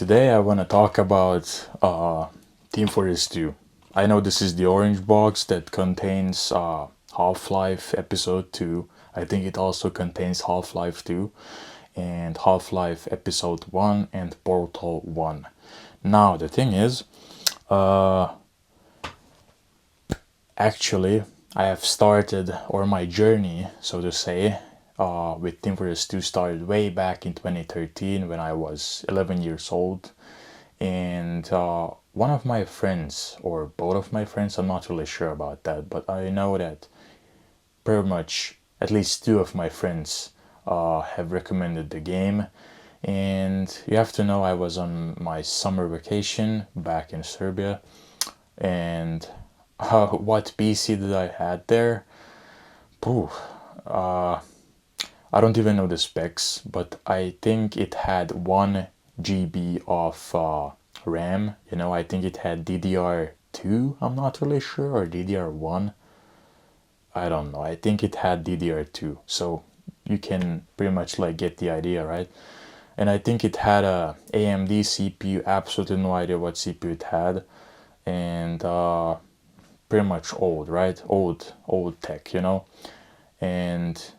Today I want to talk about Team Fortress 2. I know this is the orange box that contains Half-Life Episode 2. I think it also contains Half-Life 2 and Half-Life Episode 1 and Portal 1. Now the thing is, actually I have started, or my journey, so to say, with Team Fortress 2 started way back in 2013 when I was 11 years old. And one of my friends, or both of my friends, I'm not really sure about that, but I know that pretty much at least two of my friends have recommended the game. And you have to know I was on my summer vacation back in Serbia. And what PC did I had there? Pooh, I don't even know the specs, but I think it had 1 GB of RAM. I think it had DDR2, I'm not really sure, or DDR1. I don't know. I think it had DDR2. So you can pretty much like get the idea, right? And I think it had a AMD CPU, absolutely no idea what CPU it had. And pretty much old, right? Old tech, And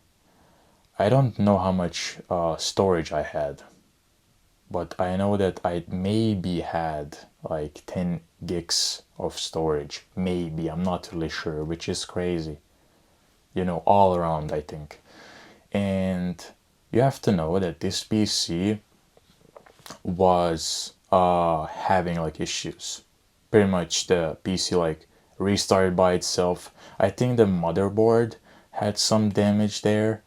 I don't know how much storage I had, but I know that I maybe had like 10 gigs of storage. Maybe, I'm not really sure, which is crazy. All around, I think. And you have to know that this PC was having like issues. Pretty much the PC like restarted by itself. I think the motherboard had some damage there.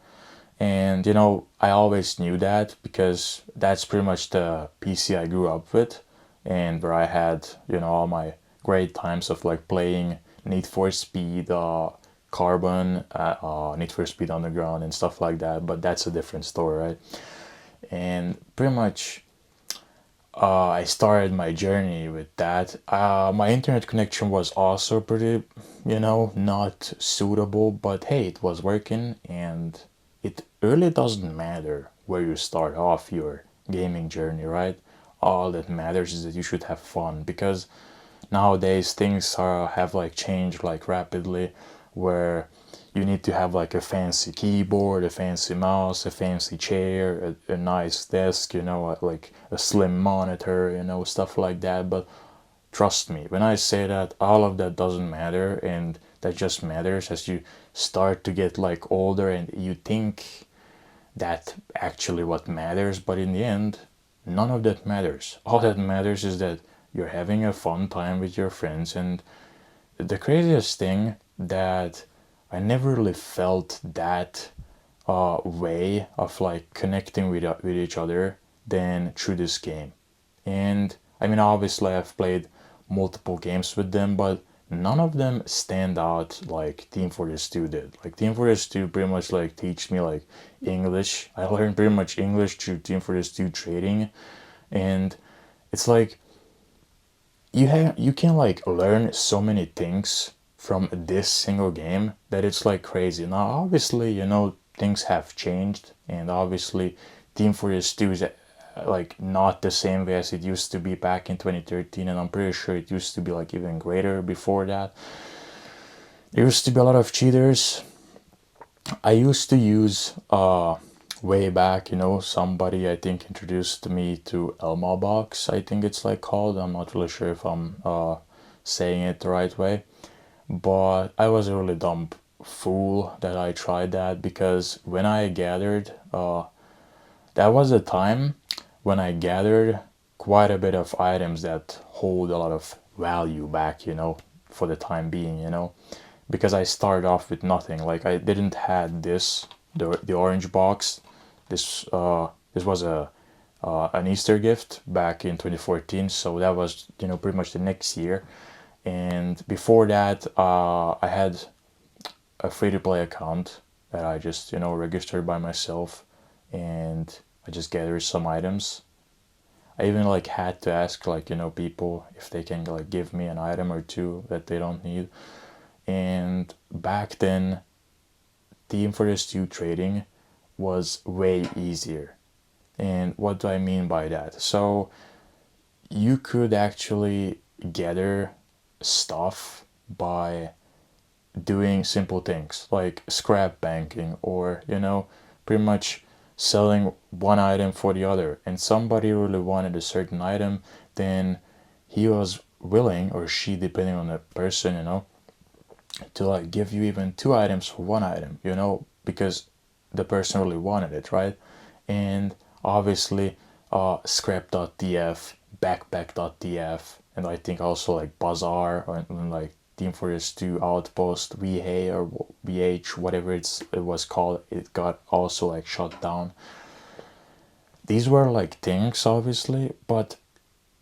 And I always knew that because that's pretty much the PC I grew up with, and where I had all my great times of like playing Need for Speed, Carbon, Need for Speed Underground and stuff like that. But that's a different story, right? And pretty much I started my journey with that. My internet connection was also pretty, not suitable, but hey, it was working. And it really doesn't matter where you start off your gaming journey, right? All that matters is that you should have fun, because nowadays things have like changed like rapidly, where you need to have like a fancy keyboard, a fancy mouse, a fancy chair, a nice desk, like a slim monitor, stuff like that. But trust me when I say that all of that doesn't matter, and that just matters as you start to get like older and you think that actually what matters, but in the end none of that matters. All that matters is that you're having a fun time with your friends. And the craziest thing that I never really felt that way of like connecting with each other than through this game. And I mean, obviously I've played multiple games with them, but none of them stand out like Team Fortress 2 did. Like Team Fortress 2 pretty much like teach me like English. I learned pretty much English through Team Fortress 2 trading. And it's like you can like learn so many things from this single game that it's like crazy. Now obviously things have changed, and obviously Team Fortress 2 is like not the same way as it used to be back in 2013, and I'm pretty sure it used to be like even greater before that. There used to be a lot of cheaters. I used to use way back, somebody I think introduced me to Elma Box, I think it's like called. I'm not really sure if I'm saying it the right way, but I was a really dumb fool that I tried that, because when I gathered that was the time when I gathered quite a bit of items that hold a lot of value back, for the time being, because I started off with nothing. Like I didn't had the orange box. This was an Easter gift back in 2014, so that was pretty much the next year. And before that, I had a free-to-play account that I just registered by myself, and I just gathered some items. I even like had to ask like people if they can like give me an item or two that they don't need. And back then Team Fortress 2 trading was way easier. And what do I mean by that? So you could actually gather stuff by doing simple things like scrap banking, or pretty much selling one item for the other. And somebody really wanted a certain item, then he was willing, or she, depending on the person, to like give you even two items for one item, because the person really wanted it, right? And obviously, scrap.df, backpack.df, and I think also like Bazaar, and like Team Fortress 2 Outpost, VA or VH, whatever it was called, it got also like shut down. These were like things, obviously, but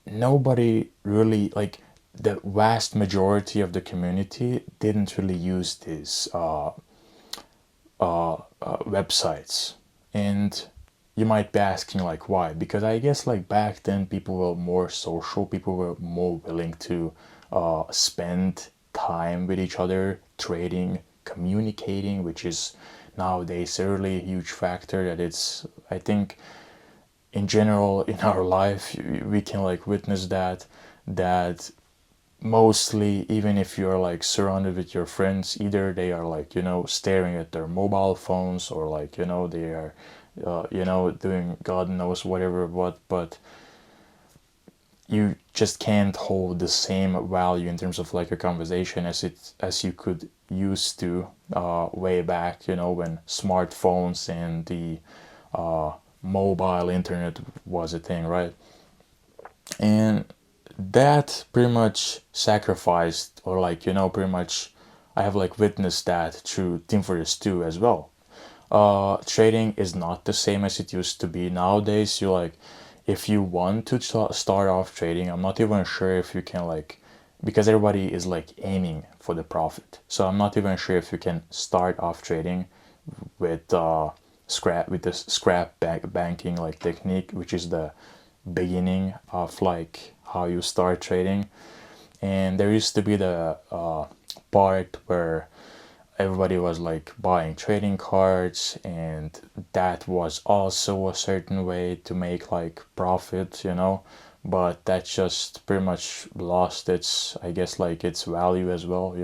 nobody really, like, the vast majority of the community didn't really use these websites. And you might be asking like why, because I guess like back then people were more social, people were more willing to spend time with each other, trading, communicating, which is nowadays a really huge factor that it's, I think, in general in our life we can like witness that mostly, even if you're like surrounded with your friends, either they are like staring at their mobile phones, or like they are doing god knows whatever what, but you just can't hold the same value in terms of like a conversation as you could used to way back, when smartphones and the mobile internet was a thing, right? And that pretty much sacrificed, or like pretty much I have like witnessed that through Team Fortress 2 as well. Trading is not the same as it used to be nowadays. You like, if you want to start off trading, I'm not even sure if you can, like, because everybody is like aiming for the profit, so I'm not even sure if you can start off trading with scrap banking like technique, which is the beginning of like how you start trading. And there used to be the part where everybody was like buying trading cards, and that was also a certain way to make like profit, but that just pretty much lost its, I guess, like its value as well,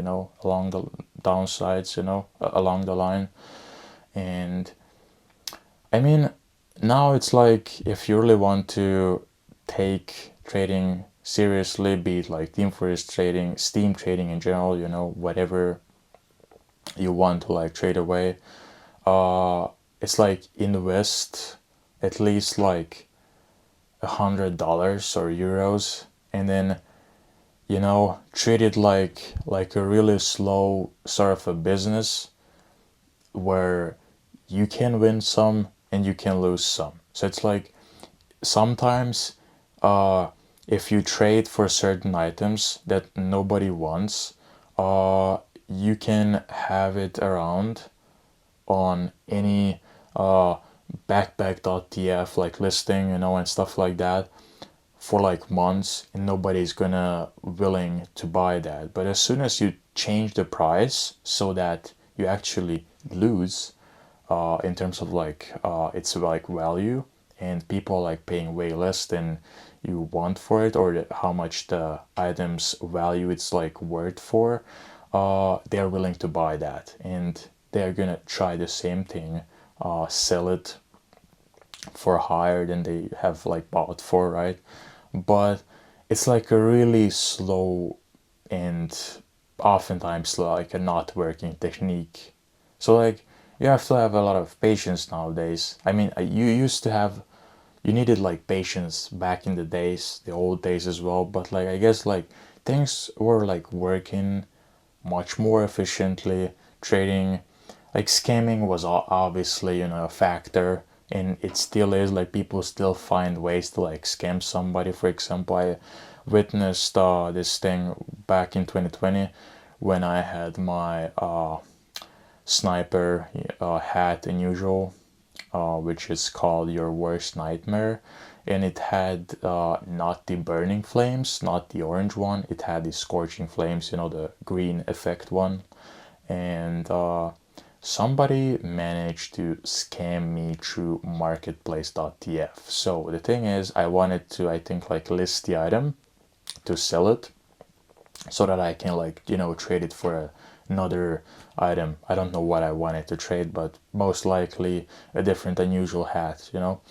along the downsides, along the line. And I mean, now it's like, if you really want to take trading seriously, be it like Team Fortress trading, Steam trading in general, whatever you want to like trade away, it's like invest at least like $100 or euros, and then treat it like a really slow sort of a business, where you can win some and you can lose some. So it's like, sometimes if you trade for certain items that nobody wants, you can have it around on any backpack.tf like listing, and stuff like that, for like months, and nobody's gonna willing to buy that. But as soon as you change the price so that you actually lose in terms of like its like value, and people are like paying way less than you want for it, or how much the item's value it's like worth for, they're willing to buy that, and they're gonna try the same thing, sell it for higher than they have like bought for, right? But it's like a really slow, and oftentimes like a not working technique. So like, you have to have a lot of patience nowadays. I mean, you needed like patience back in the days, the old days as well, but like I guess like things were like working much more efficiently. Trading, like scamming was obviously a factor, and it still is. Like, people still find ways to like scam somebody. For example, I witnessed this thing back in 2020 when I had my sniper hat unusual, which is called Your Worst Nightmare. And it had not the burning flames, not the orange one. It had the scorching flames, the green effect one. And somebody managed to scam me through marketplace.tf. So the thing is, I wanted to, I think, like list the item to sell it so that I can, like, you know, trade it for another item. I don't know what I wanted to trade, but most likely a different unusual hat, you know.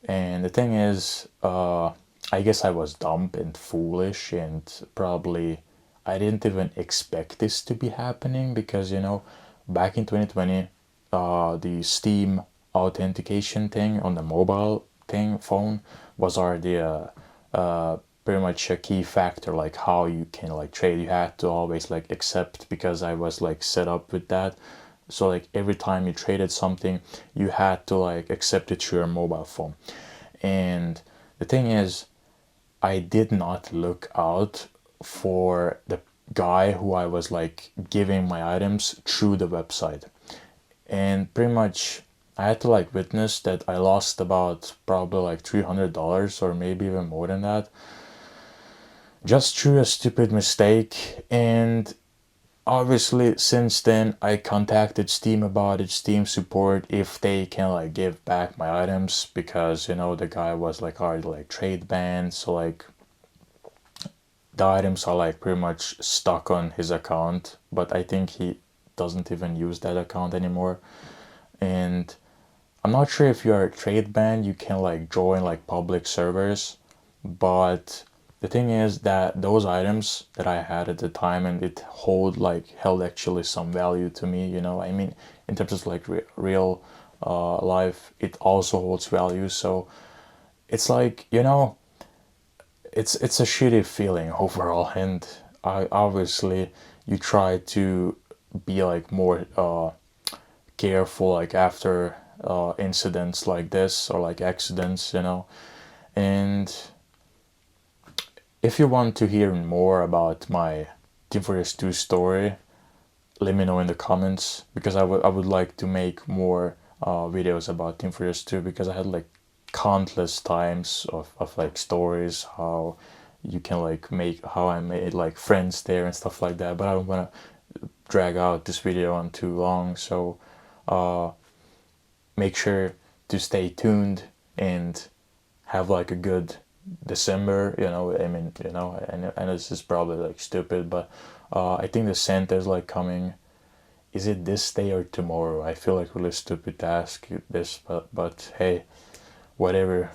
And the thing is, I guess I was dumb and foolish, and probably I didn't even expect this to be happening because, you know, back in 2020, the Steam authentication thing on the mobile thing phone was already pretty much a key factor, like how you can like trade. You had to always like accept, because I was like set up with that. So like every time you traded something, you had to like accept it through your mobile phone. And the thing is, I did not look out for the guy who I was like giving my items through the website. And pretty much I had to like witness that I lost about probably like $300 or maybe even more than that, just through a stupid mistake. And obviously since then I contacted Steam about it, Steam support, if they can like give back my items, because, you know, the guy was like already like trade banned. So like the items are like pretty much stuck on his account, but I think he doesn't even use that account anymore. And I'm not sure if you're trade banned, you can like join like public servers, but the thing is that those items that I had at the time, and it held actually some value to me, you know. I mean, in terms of like real life, it also holds value. So it's like, you know, it's a shitty feeling overall. And I obviously, you try to be like more careful like after incidents like this, or like accidents, you know. And if you want to hear more about my Team Fortress 2 story, let me know in the comments, because I would like to make more videos about Team Fortress 2, because I had like countless times of like stories, how you can like make, how I made like friends there and stuff like that. But I don't want to drag out this video on too long, so make sure to stay tuned and have like a good December, you know. I mean, you know, and this is probably like stupid, but I think the Santa's like coming. Is it this day or tomorrow? I feel like really stupid to ask you this, but hey, whatever.